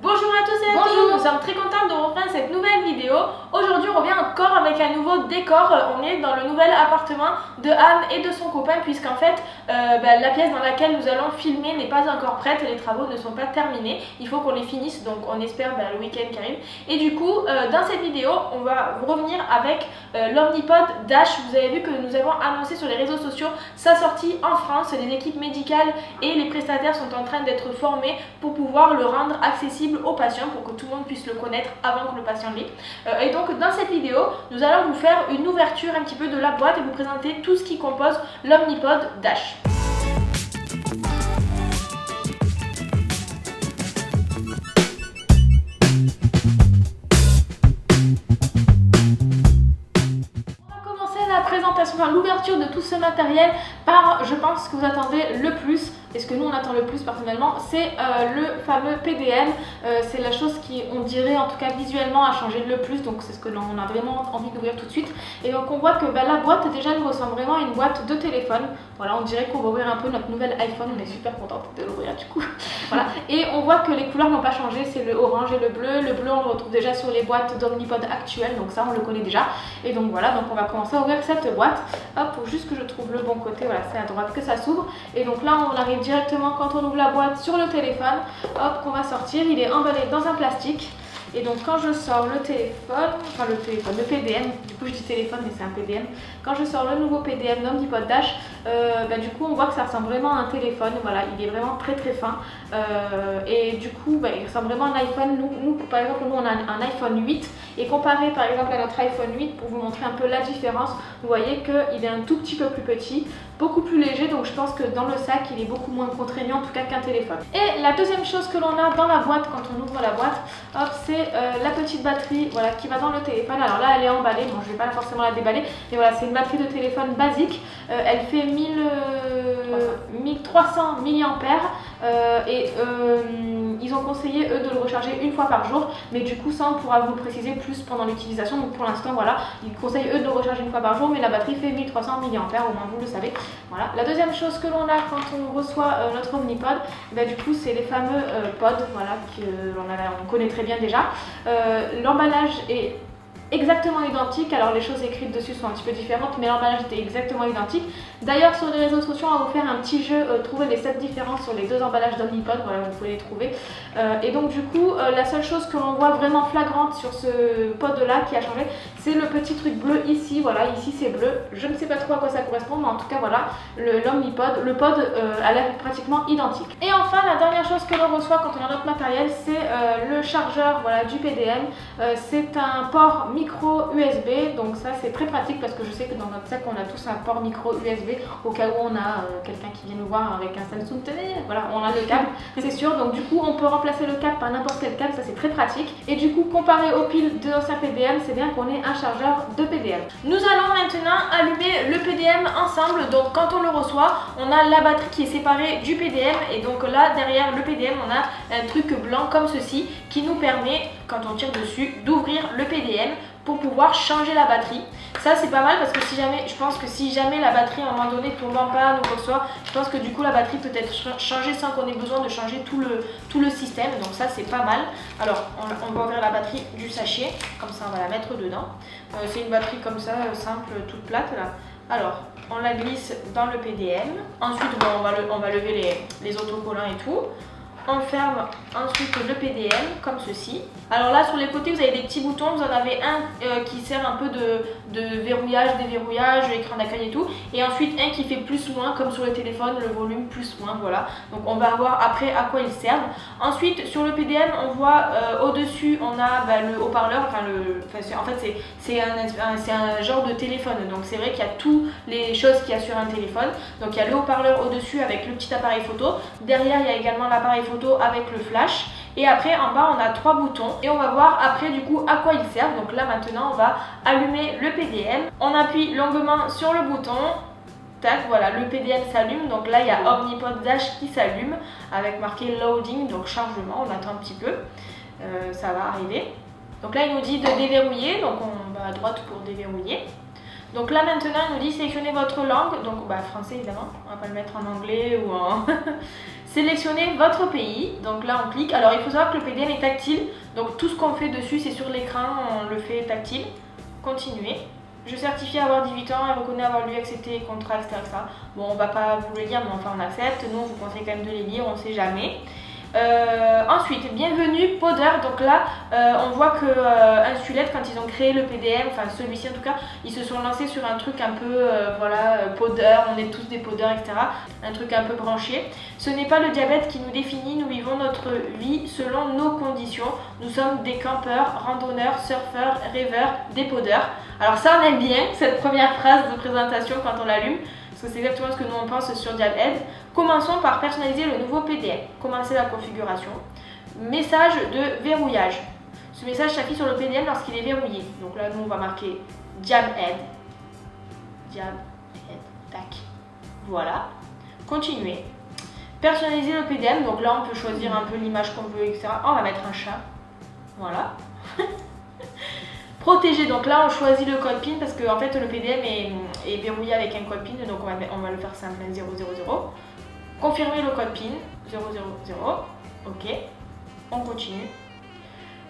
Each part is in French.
Bonjour à tous et à toutes, nous sommes très contents de reprendre cette nouvelle vidéo. Aujourd'hui on revient encore avec un nouveau décor. On est dans le nouvel appartement de Anne et de son copain, puisqu'en fait la pièce dans laquelle nous allons filmer n'est pas encore prête, les travaux ne sont pas terminés. Il faut qu'on les finisse, donc on espère le week-end qui arrive. Et du coup dans cette vidéo on va revenir avec l'Omnipod Dash. Vous avez vu que nous avons annoncé sur les réseaux sociaux sa sortie en France. Les équipes médicales et les prestataires sont en train d'être formés pour pouvoir le rendre accessible aux patients, pour que tout le monde puisse le connaître avant que le patient l'ait. Et donc dans cette vidéo nous allons vous faire une ouverture un petit peu de la boîte et vous présenter tout ce qui compose l'Omnipod Dash. Enfin, l'ouverture de tout ce matériel par, je pense, ce que vous attendez le plus, et ce que nous on attend le plus personnellement, c'est le fameux PDM. C'est la chose qui, on dirait en tout cas visuellement, a changé le plus, donc c'est ce que l'on a vraiment envie d'ouvrir tout de suite. Et donc on voit que la boîte déjà nous ressemble vraiment à une boîte de téléphone. Voilà, on dirait qu'on va ouvrir un peu notre nouvel iPhone, on est super contente de l'ouvrir du coup. Voilà. Et on voit que les couleurs n'ont pas changé, c'est le orange et le bleu. Le bleu on le retrouve déjà sur les boîtes d'Omnipod actuelles, donc ça on le connaît déjà. Et donc voilà, donc on va commencer à ouvrir cette boîte. Hop, faut juste que je trouve le bon côté, voilà, c'est à droite que ça s'ouvre. Et donc là on arrive directement quand on ouvre la boîte sur le téléphone, hop, qu'on va sortir. Il est emballé dans un plastique. Et donc quand je sors le téléphone, le PDM, du coup je dis téléphone mais c'est un PDM. Quand je sors le nouveau PDM d'Omnipod Dash, du coup on voit que ça ressemble vraiment à un téléphone. Voilà, il est vraiment très très fin. Et du coup il ressemble vraiment à un iPhone. Nous par exemple, nous on a un iPhone 8. Et comparé par exemple à notre iPhone 8, pour vous montrer un peu la différence, vous voyez qu'il est un tout petit peu plus petit, beaucoup plus léger. Donc je pense que dans le sac il est beaucoup moins contraignant en tout cas qu'un téléphone. Et la deuxième chose que l'on a dans la boîte quand on ouvre la boîte, hop, c'est la petite batterie, voilà, qui va dans le téléphone. Alors là elle est emballée, bon je vais pas forcément la déballer, mais voilà, c'est une batterie de téléphone basique. Elle fait 1300 mAh et ils ont conseillé eux de le recharger une fois par jour, mais du coup ça on pourra vous le préciser plus pendant l'utilisation. Donc pour l'instant voilà, ils conseillent eux de le recharger une fois par jour, mais la batterie fait 1300 mAh, au moins vous le savez. Voilà. La deuxième chose que l'on a quand on reçoit notre Omnipod, du coup c'est les fameux pods, voilà, on connaît très bien déjà. L'emballage est exactement identique. Alors les choses écrites dessus sont un petit peu différentes, mais l'emballage était exactement identique. D'ailleurs sur les réseaux sociaux on va vous faire un petit jeu, trouver les 7 différences sur les deux emballages d'Omnipod, voilà, vous pouvez les trouver. Et donc du coup la seule chose que l'on voit vraiment flagrante sur ce pod là qui a changé, c'est le petit truc bleu ici. Voilà, ici c'est bleu, je ne sais pas trop à quoi ça correspond, mais en tout cas voilà, l'Omnipod, le pod a l'air pratiquement identique. Et enfin la dernière chose que l'on reçoit quand on a notre matériel, c'est le chargeur, voilà, du PDM. C'est un port micro USB, donc ça c'est très pratique parce que je sais que dans notre sac on a tous un port micro USB au cas où on a quelqu'un qui vient nous voir avec un Samsung, tenez, voilà, on a le câble, c'est sûr. Donc du coup on peut remplacer le câble par n'importe quel câble, ça c'est très pratique. Et du coup comparé aux piles de l'ancien PDM, c'est bien qu'on ait un chargeur de PDM. Nous allons maintenant allumer le PDM ensemble. Donc quand on le reçoit, on a la batterie qui est séparée du PDM, et donc là derrière le PDM on a un truc blanc comme ceci qui nous permet, quand on tire dessus, d'ouvrir le PDM pour pouvoir changer la batterie. Ça c'est pas mal parce que si jamais, je pense que si jamais la batterie à un moment donné tombe en panne ou quoi que ce soit, je pense que du coup la batterie peut être changée sans qu'on ait besoin de changer tout le système. Donc ça c'est pas mal. Alors on va ouvrir la batterie du sachet, comme ça on va la mettre dedans. C'est une batterie comme ça, simple, toute plate là. Alors on la glisse dans le PDM. Ensuite bon, on va lever les autocollants et tout. On ferme ensuite le PDM comme ceci. Alors là sur les côtés vous avez des petits boutons, vous en avez un qui sert un peu de verrouillage, déverrouillage, écran d'accueil et tout, et ensuite un qui fait plus moins comme sur le téléphone, le volume plus moins, voilà. Donc on va voir après à quoi ils servent. Ensuite sur le PDM on voit au dessus on a le haut-parleur, en fait c'est un genre de téléphone, donc c'est vrai qu'il y a toutes les choses qu'il y a sur un téléphone. Donc il y a le haut-parleur au dessus avec le petit appareil photo, derrière il y a également l'appareil photo avec le flash, et après en bas on a 3 boutons et on va voir après du coup à quoi ils servent. Donc là maintenant on va allumer le PDM, on appuie longuement sur le bouton, tac, voilà, le PDM s'allume. Donc là il y a Omnipod Dash qui s'allume avec marqué loading, donc chargement. On attend un petit peu, ça va arriver. Donc là il nous dit de déverrouiller, donc on va à droite pour déverrouiller. Donc là maintenant il nous dit sélectionnez votre langue, donc français évidemment, on va pas le mettre en anglais ou en... Sélectionnez votre pays, donc là on clique. Alors il faut savoir que le PDM est tactile, donc tout ce qu'on fait dessus c'est sur l'écran, on le fait tactile. Continuez. Je certifie avoir 18 ans et reconnais avoir lu, accepté les contrats, etc., etc. Bon, on va pas vous le lire, mais enfin on accepte. Nous on vous conseille quand même de les lire, on sait jamais. Ensuite, bienvenue Podeur. Donc là, on voit que Insulette, quand ils ont créé le PDM, enfin celui-ci en tout cas, ils se sont lancés sur un truc un peu, voilà, podeur, on est tous des podeurs, etc. Un truc un peu branché. Ce n'est pas le diabète qui nous définit, nous vivons notre vie selon nos conditions. Nous sommes des campeurs, randonneurs, surfeurs, rêveurs, des podeurs. Alors ça, on aime bien cette première phrase de présentation quand on l'allume, parce que c'est exactement ce que nous on pense sur Diabed. Commençons par personnaliser le nouveau PDM. Commencer la configuration. Message de verrouillage. Ce message s'affiche sur le PDM lorsqu'il est verrouillé. Donc là, nous, on va marquer Diabed. Diabed. Tac. Voilà. Continuer. Personnaliser le PDM. Donc là, on peut choisir un peu l'image qu'on veut, etc. On va mettre un chat. Voilà. Protéger, donc là on choisit le code PIN parce que en fait le PDM est verrouillé avec un code PIN, donc on va le faire simple, 000. Confirmer le code PIN, 000, ok, on continue.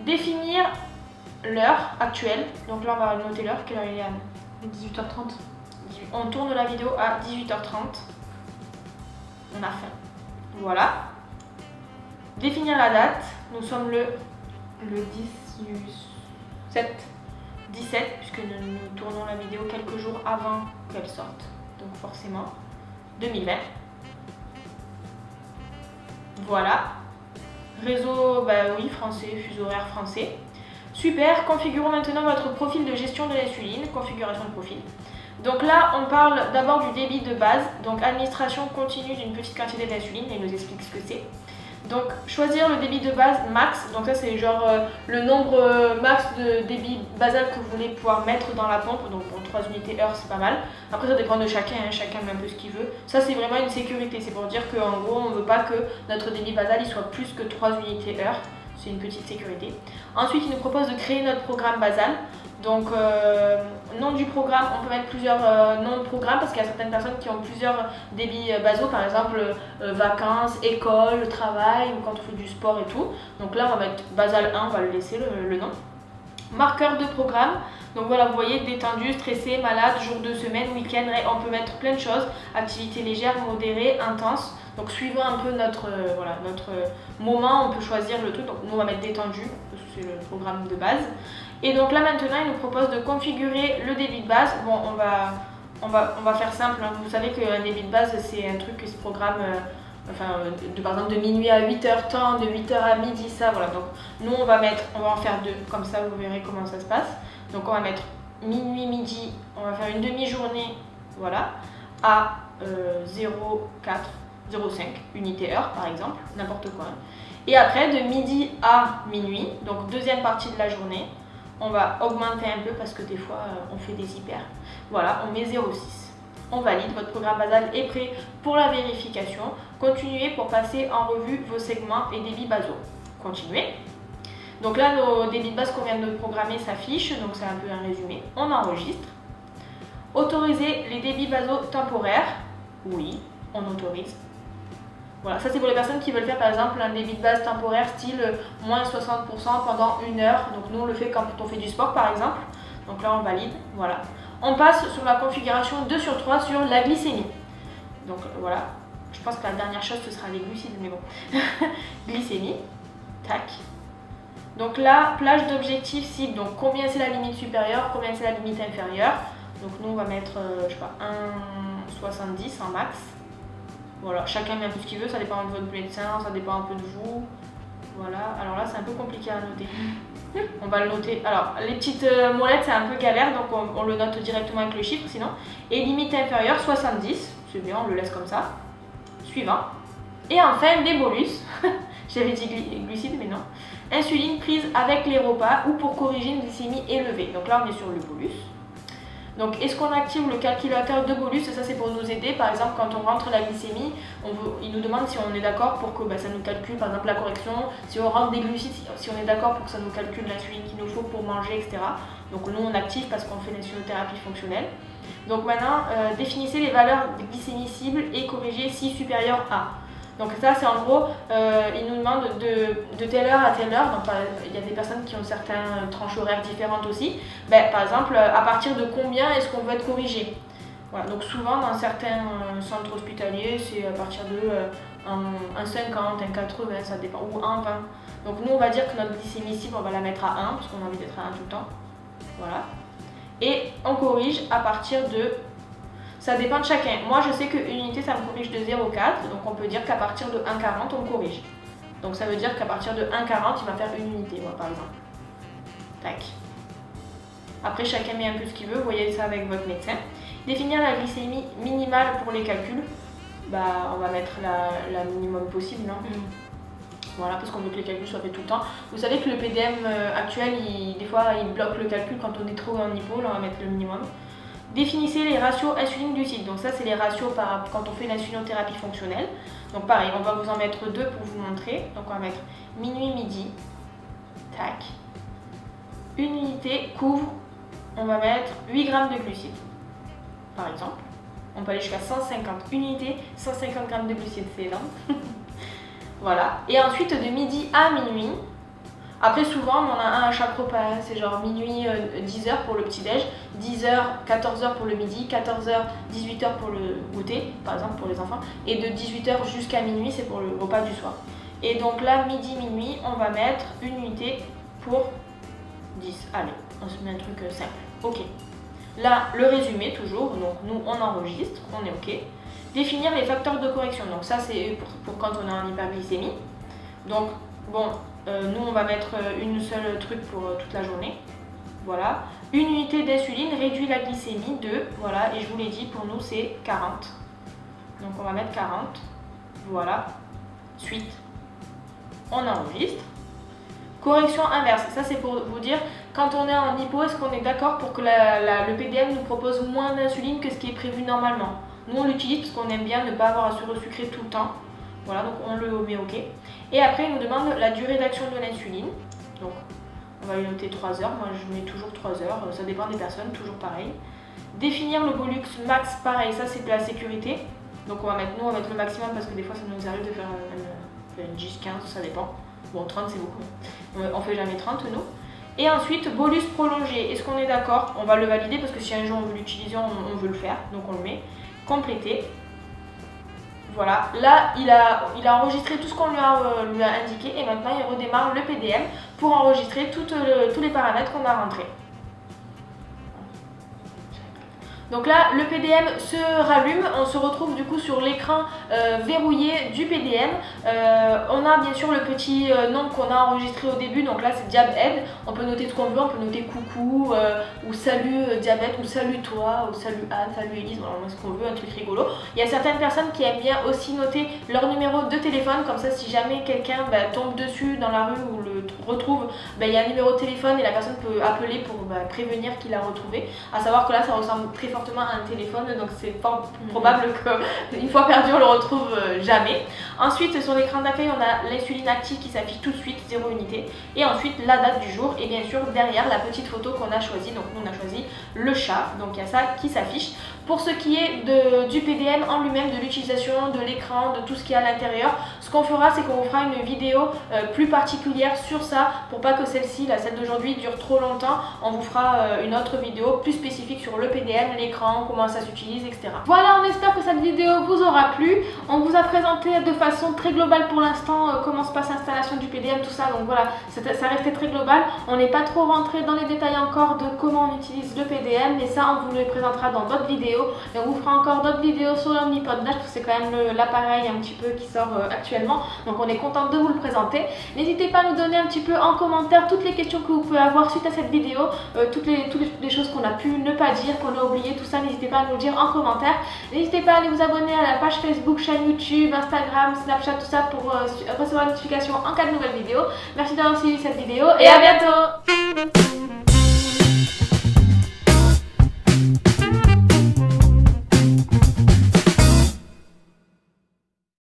Définir l'heure actuelle, donc là on va noter l'heure, quelle heure il est, Anne? 18h30. On tourne la vidéo à 18h30, on a faim, voilà. Définir la date, nous sommes le 10 du 7. 17, puisque nous tournons la vidéo quelques jours avant qu'elle sorte, donc forcément 2020. Voilà. Réseau, bah oui, français, fuseau horaire français. Super, configurons maintenant votre profil de gestion de l'insuline, configuration de profil. Donc là, on parle d'abord du débit de base, donc administration continue d'une petite quantité d'insuline, et il nous explique ce que c'est. Donc choisir le débit de base max, donc ça c'est genre le nombre max de débit basal que vous voulez pouvoir mettre dans la pompe, donc pour 3 unités heure c'est pas mal. Après ça dépend de chacun, hein, chacun met un peu ce qu'il veut. Ça c'est vraiment une sécurité, c'est pour dire qu'en gros on ne veut pas que notre débit basal il soit plus que 3 unités heure, c'est une petite sécurité. Ensuite il nous propose de créer notre programme basal. Donc nom du programme, on peut mettre plusieurs noms de programme parce qu'il y a certaines personnes qui ont plusieurs débits basaux, par exemple vacances, école, travail ou quand on fait du sport et tout. Donc là on va mettre basal 1, on va le laisser le nom. Marqueur de programme, donc voilà vous voyez détendu, stressé, malade, jour de semaine, week-end, on peut mettre plein de choses, activité légère, modérée, intense. Donc suivant un peu notre moment, on peut choisir le truc. Donc nous on va mettre détendu, parce que c'est le programme de base. Et donc là maintenant il nous propose de configurer le débit de base. Bon on va faire simple, hein. Vous savez qu'un débit de base c'est un truc qui se programme par exemple de minuit à 8h temps, de 8h à midi, ça voilà. Donc nous on va en faire deux, comme ça vous verrez comment ça se passe. Donc on va mettre minuit, midi, on va faire une demi-journée, voilà, à 0,5 unité heure par exemple, n'importe quoi. Et après de midi à minuit, donc deuxième partie de la journée, on va augmenter un peu parce que des fois on fait des hyper. Voilà, on met 0,6. On valide, votre programme basal est prêt pour la vérification. Continuez pour passer en revue vos segments et débits basaux. Continuez. Donc là, nos débits de base qu'on vient de programmer s'affichent, donc c'est un peu un résumé. On enregistre. Autoriser les débits basaux temporaires. Oui, on autorise. Voilà, ça c'est pour les personnes qui veulent faire par exemple un débit de base temporaire style moins 60% pendant 1 heure. Donc nous on le fait quand on fait du sport par exemple. Donc là on valide, voilà. On passe sur la configuration 2 sur 3 sur la glycémie. Donc voilà, je pense que la dernière chose ce sera les glucides, mais bon. Glycémie, tac. Donc là, plage d'objectifs cible, donc combien c'est la limite supérieure, combien c'est la limite inférieure. Donc nous on va mettre, je sais pas, 1,70 en max. Voilà, chacun met un peu ce qu'il veut, ça dépend un peu de votre médecin, ça dépend un peu de vous. Voilà, alors là c'est un peu compliqué à noter. On va le noter. Alors les petites molettes c'est un peu galère, donc on le note directement avec le chiffre sinon. Et limite inférieure 70, c'est bien, on le laisse comme ça. Suivant. Et enfin des bolus. J'avais dit glucides mais non. Insuline prise avec les repas ou pour corriger une glycémie élevée. Donc là on est sur le bolus. Donc est-ce qu'on active le calculateur de bolus? Ça c'est pour nous aider, par exemple quand on rentre la glycémie, il nous demande si on est d'accord pour que ça nous calcule par exemple la correction, si on rentre des glucides, si on est d'accord pour que ça nous calcule l'insuline qu'il nous faut pour manger, etc. Donc nous on active parce qu'on fait l'insulinothérapie fonctionnelle. Donc maintenant définissez les valeurs de glycémie cible et corrigez si supérieur à. Donc ça c'est en gros, ils nous demandent de telle heure à telle heure, donc il y a des personnes qui ont certaines tranches horaires différentes aussi. Ben, par exemple, à partir de combien est-ce qu'on veut être corrigé? Voilà, donc souvent dans certains centres hospitaliers, c'est à partir de 1,50, 1,80, ça dépend, ou 1,20. Donc nous on va dire que notre glycémie cible, on va la mettre à 1, parce qu'on a envie d'être à 1 tout le temps. Voilà. Et on corrige à partir de... Ça dépend de chacun. Moi je sais qu'une unité ça me corrige de 0,4, donc on peut dire qu'à partir de 1,40 on corrige. Donc ça veut dire qu'à partir de 1,40 il va faire une unité, moi par exemple. Tac. Après chacun met un peu ce qu'il veut, vous voyez ça avec votre médecin. Définir la glycémie minimale pour les calculs. Bah on va mettre la minimum possible, non? Voilà, parce qu'on veut que les calculs soient faits tout le temps. Vous savez que le PDM actuel, des fois il bloque le calcul quand on est trop en hypo, là on va mettre le minimum. Définissez les ratios insuline-glucides. Donc ça c'est les ratios quand on fait l'insulinothérapie fonctionnelle. Donc pareil, on va vous en mettre deux pour vous montrer. Donc on va mettre minuit, midi. Tac. Une unité couvre, on va mettre 8 grammes de glucides. Par exemple. On peut aller jusqu'à 150 unités, 150 grammes de glucides, c'est énorme. Voilà. Et ensuite de midi à minuit. Après souvent on en a un à chaque repas, c'est genre minuit 10h pour le petit-déj, 10h, 14h pour le midi, 14h, 18h pour le goûter, par exemple pour les enfants, et de 18h jusqu'à minuit c'est pour le repas du soir. Et donc là, midi, minuit, on va mettre une unité pour 10. Allez, on se met un truc simple. Ok. Là, le résumé toujours, donc nous on enregistre, on est ok. Définir les facteurs de correction, donc ça c'est pour quand on est en hyperglycémie. Donc bon, nous on va mettre une seule truc pour toute la journée. Voilà. Une unité d'insuline réduit la glycémie de, voilà, et je vous l'ai dit, pour nous c'est 40. Donc on va mettre 40. Voilà. Suite. On enregistre. Correction inverse, ça c'est pour vous dire, quand on est en hypo, est-ce qu'on est d'accord pour que le PDM nous propose moins d'insuline que ce qui est prévu normalement? Nous on l'utilise parce qu'on aime bien ne pas avoir à se resucrer tout le temps. Voilà, donc on le met ok. Et après il nous demande la durée d'action de l'insuline. Donc on va lui noter 3 heures, moi je mets toujours 3 heures, ça dépend des personnes, toujours pareil. Définir le Bolux max, pareil, ça c'est de la sécurité. Donc on va mettre le maximum parce que des fois ça nous arrive de faire une 10, 15, ça dépend. Bon 30 c'est beaucoup, on fait jamais 30 nous. Et ensuite bolus prolongé, est-ce qu'on est d'accord? On va le valider parce que si un jour on veut l'utiliser, on veut le faire, donc on le met. Compléter. Voilà, là il a enregistré tout ce qu'on lui a indiqué et maintenant il redémarre le PDM pour enregistrer tous les paramètres qu'on a rentrés. Donc là, le PDM se rallume, on se retrouve du coup sur l'écran verrouillé du PDM. On a bien sûr le petit nom qu'on a enregistré au début, donc là c'est Diabète. On peut noter ce qu'on veut, on peut noter coucou, ou salut Diabète, ou salut toi, ou salut Anne, salut Elise, voilà, ce qu'on veut, un truc rigolo. Il y a certaines personnes qui aiment bien aussi noter leur numéro de téléphone, comme ça si jamais quelqu'un tombe dessus dans la rue ou le retrouve, il y a un numéro de téléphone et la personne peut appeler pour prévenir qu'il a retrouvé. À savoir que là ça ressemble très fortement à un téléphone, donc c'est fort probable qu'une fois perdu on le retrouve jamais. Ensuite sur l'écran d'accueil on a l'insuline active qui s'affiche tout de suite, 0 unité, et ensuite la date du jour et bien sûr derrière la petite photo qu'on a choisie. Donc nous on a choisi le chat, donc il y a ça qui s'affiche. Pour ce qui est du PDM en lui-même, de l'utilisation de l'écran, de tout ce qu'il y a à l'intérieur, ce qu'on fera c'est qu'on vous fera une vidéo plus particulière sur ça pour pas que celle-ci, celle d'aujourd'hui, dure trop longtemps. On vous fera une autre vidéo plus spécifique sur le PDM, l'écran, comment ça s'utilise, etc. Voilà, on espère que cette vidéo vous aura plu. On vous a présenté de façon très globale pour l'instant comment se passe l'installation du PDM, tout ça, donc voilà, ça restait très global. On n'est pas trop rentré dans les détails encore de comment on utilise le PDM, mais ça on vous le présentera dans d'autres vidéos. Et on vous fera encore d'autres vidéos sur l'Omnipod Dash, parce que c'est quand même l'appareil un petit peu qui sort actuellement, donc on est content de vous le présenter. N'hésitez pas à nous donner un petit peu en commentaire toutes les questions que vous pouvez avoir suite à cette vidéo, toutes les choses qu'on a pu ne pas dire, qu'on a oublié, tout ça, n'hésitez pas à nous le dire en commentaire. N'hésitez pas à aller vous abonner à la page Facebook, chaîne YouTube, Instagram, Snapchat, tout ça pour recevoir une notification en cas de nouvelles vidéos. Merci d'avoir suivi cette vidéo et à bientôt.